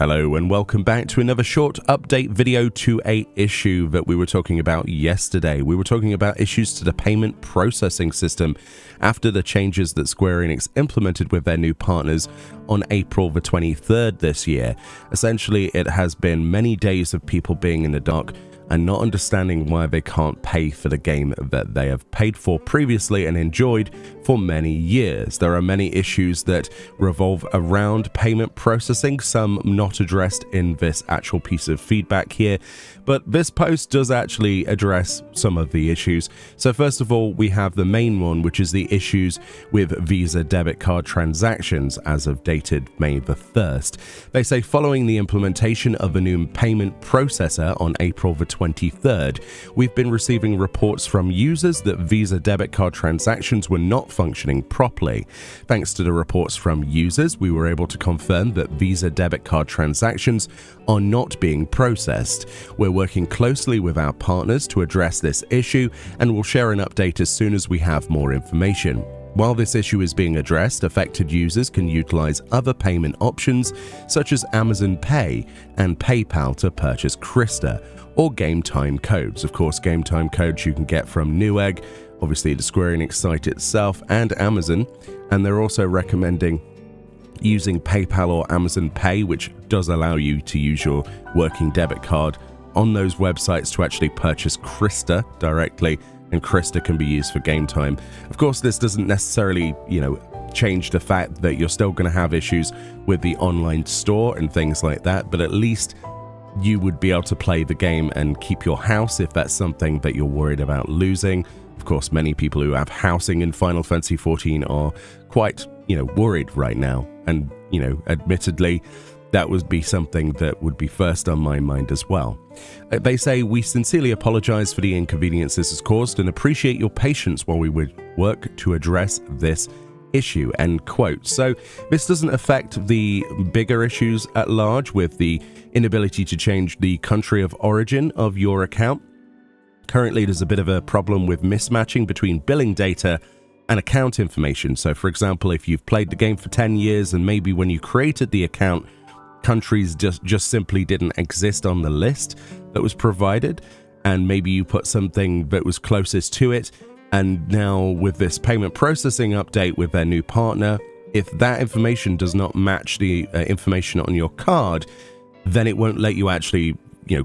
Hello and welcome back to another short update video to a issue that we were talking about yesterday. We were talking about issues to the payment processing system after the changes that Square Enix implemented with their new partners on April the 23rd this year. Essentially, it has been many days of people being in the dark and not understanding why they can't pay for the game that they have paid for previously and enjoyed for many years. There are many issues that revolve around payment processing, some not addressed in this actual piece of feedback here, but this post does actually address some of the issues. So first of all, we have the main one, which is the issues with Visa debit card transactions as of dated May the 1st. They say following the implementation of a new payment processor on April the 23rd, we've been receiving reports from users that Visa debit card transactions were not functioning properly. Thanks to the reports from users, we were able to confirm that Visa debit card transactions are not being processed. We're working closely with our partners to address this issue and will share an update as soon as we have more information. While this issue is being addressed, affected users can utilize other payment options such as Amazon Pay and PayPal to purchase Krista, or game time codes. Of course, game time codes you can get from Newegg, obviously the Square Enix site itself, and Amazon, and they're also recommending using PayPal or Amazon Pay, which does allow you to use your working debit card on those websites to actually purchase Krista directly, and Krista can be used for game time. Of course, this doesn't necessarily, change the fact that you're still going to have issues with the online store and things like that, but at least you would be able to play the game and keep your house if that's something that you're worried about losing. Of course, many people who have housing in Final Fantasy XIV are quite, worried right now. And, admittedly, that would be something that would be first on my mind as well. They say, we sincerely apologize for the inconvenience this has caused and appreciate your patience while we would work to address this issue, end quote. So this doesn't affect the bigger issues at large with the inability to change the country of origin of your account. Currently, there's a bit of a problem with mismatching between billing data and account information. So for example, if you've played the game for 10 years and maybe when you created the account, countries just simply didn't exist on the list that was provided, and maybe you put something that was closest to it. And now with this payment processing update with their new partner, if that information does not match the information on your card, then it won't let you actually,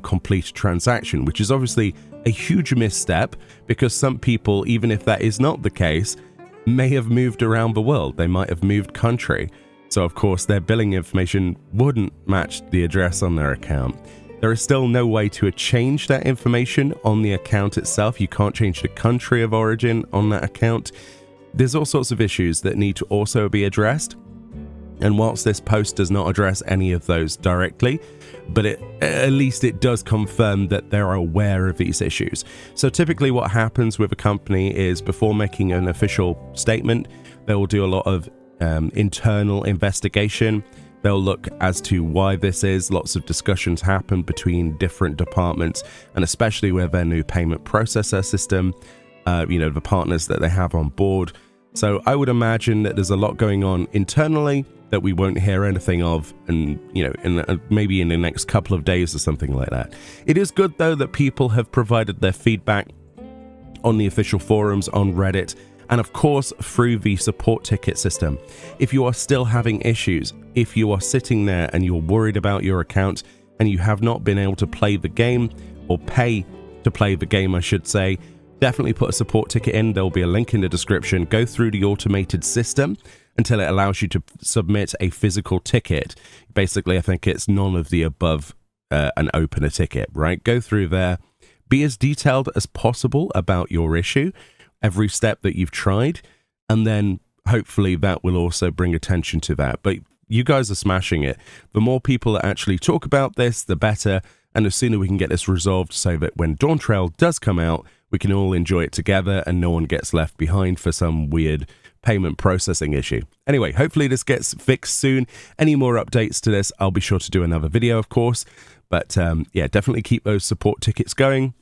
complete a transaction, which is obviously a huge misstep because some people, even if that is not the case, may have moved around the world. They might have moved country. So of course their billing information wouldn't match the address on their account. There is still no way to change that information on the account itself. You can't change the country of origin on that account. There's all sorts of issues that need to also be addressed. And whilst this post does not address any of those directly, but at least it does confirm that they're aware of these issues. So typically what happens with a company is before making an official statement, they will do a lot of internal investigation. They'll look as to why this is. Lots of discussions happen between different departments, and especially with their new payment processor system, the partners that they have on board. So I would imagine that there's a lot going on internally that we won't hear anything of, and maybe in the next couple of days or something like that. It is good though that people have provided their feedback on the official forums on Reddit, and of course through the support ticket system. If you are still having issues, if you are sitting there and you're worried about your account and you have not been able to play the game, or pay to play the game I should say, definitely put a support ticket in. There will be a link in the description. Go through the automated system until it allows you to submit a physical ticket. Basically, I think it's none of the above and open a ticket, right? Go through there, be as detailed as possible about your issue, every step that you've tried, and then hopefully that will also bring attention to that. But you guys are smashing it. The more people that actually talk about this, the better, and the sooner we can get this resolved so that when Dawn Trail does come out, we can all enjoy it together and no one gets left behind for some weird payment processing issue. Anyway, hopefully this gets fixed soon. Any more updates to this, I'll be sure to do another video, of course. But yeah, definitely keep those support tickets going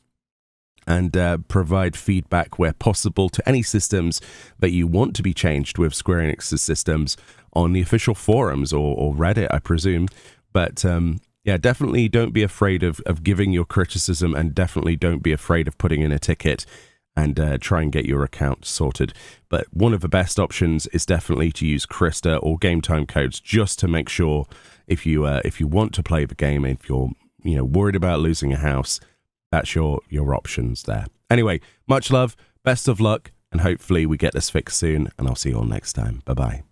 and provide feedback where possible to any systems that you want to be changed with Square Enix's systems on the official forums or Reddit, I presume. But yeah, definitely don't be afraid of giving your criticism, and definitely don't be afraid of putting in a ticket and try and get your account sorted. But one of the best options is definitely to use Krista or Game Time codes, just to make sure if you want to play the game, if you're worried about losing a house, that's your options there. Anyway, much love, best of luck, and hopefully we get this fixed soon, and I'll see you all next time. Bye-bye.